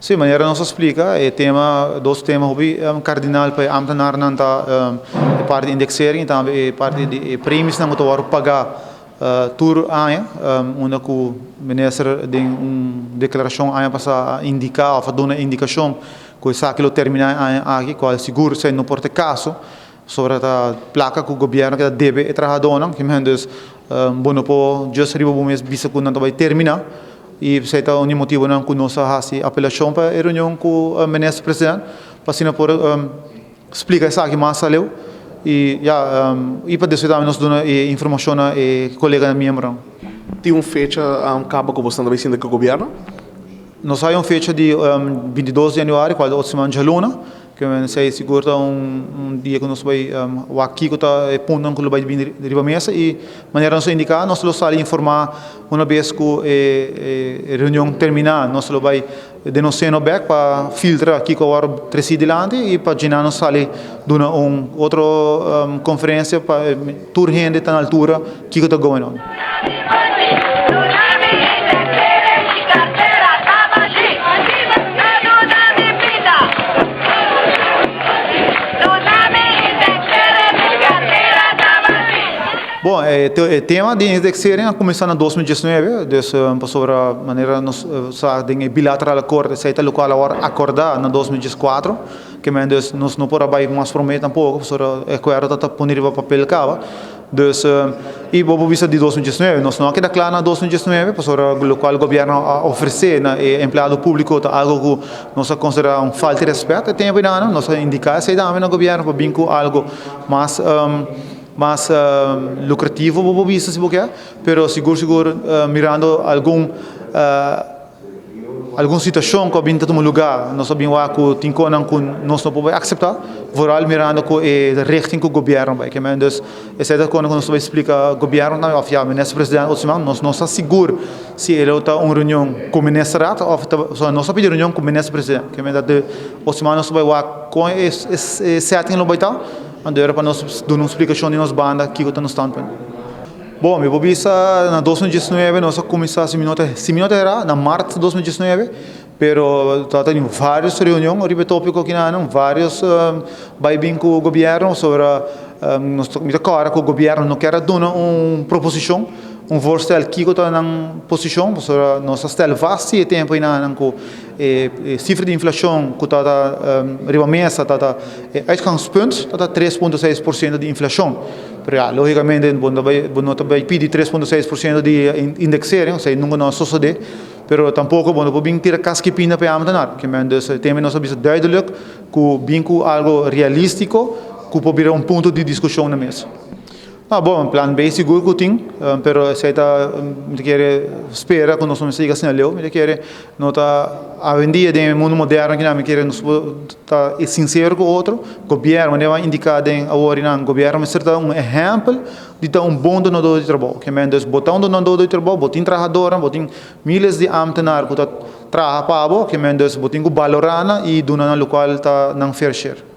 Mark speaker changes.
Speaker 1: Sim, maneira não se explica. É tema, dois temas hobby cardinal para ambtenaar não tá parte de indexering, então parte de prêmios não muito pagar tour aia, onde o ministro tem declaração aia para indicar ou dar uma indicação que o saque lo termina aqui, qual seguro se não porta caso sobre a placa que o governo que deve trabalhar, que menos bom po just riba bom mês bisa que não vai terminar. E se está um motivo não que nós fazemos apelação para a reunião com o ministro presidente para se não por explicar isso aqui mais além e para decidir nós damos informação a colega membro.
Speaker 2: Tem fecha acaba com você também sendo que o governo?
Speaker 1: Nós temos fecha de 22 de janeiro, qual é a semana de luna, que se segura dia que nós vai o aqui que está ponto que vai vir de riba mesa e maneira nós indicar nós lo sai informar uma vez que a reunião terminar nós lo vai denunciar no back para filtrar aqui que o preside delante e para gerar nós sai dona outra conferência para tour gente tá na altura que está going on. Bom, o tema de indexering começou em 2019, sobre a maneira nós de bilateral acordo, se está local agora acordar em 2014, que nós não podemos mais prometer um pouco, sobre o acordo está pondo no papel cava. E vou vista de 2019, nós não queda claro em 2019, sobre o qual o governo oferecer na empregado público algo que nós consideramos falta de respeito, e tempo ainda nós indicar se dá no governo para vincular algo mais lucrativo vou visto se quer, pero seguro mirando alguma situação que vinha de um lugar nós sabemos que tem coisas que nós não podemos aceitar, voral mirando que é rechten que o governo vai, que menos essa é quando nós vai explicar o governo não o ministro presidente nós não está seguro se ele está uma reunião com o ministro ou nós pedir reunião com o ministro presidente, que menos o nós vai com esse setting lo vai estar andar para nós dar uma explicação de nossa banda que está no standpoint. Bom, eu vou ver na 2019 nós começamos seminário era na março de 2019, pero temos várias reuniões, o tópico que não vários vai vir com o governo sobre nós estamos claro que o governo não quer dar uma proposição voorstel que está na posição, nós estamos vast e tempo ainda com cifra de inflação que está riba mesa, está uitgangspunt, está 3,6% de inflação. Logicamente, não vai pedir 3,6% de indexering, ou seja, nunca nós sucede, pero tampouco vamos tirar casquipina para ambtenaar, que temos nós sabemos duidelijk que vinco algo realístico que pode virar ponto de discussão na mesa. Bom, plan B seguro que tem, pero se está espera que nós não siga assim leu, me quer nota a vendia de mundo moderno que me quer nos tá sincero com outro, governo deve indicar em agora não governo me certa exemplo de um bom donador de trabalho, que mendes botar donador de trabalho, botin trabalhador, botin milhares de ambtenar que tá trabalha para que mendes botin valorana e dona no local tá não fair share.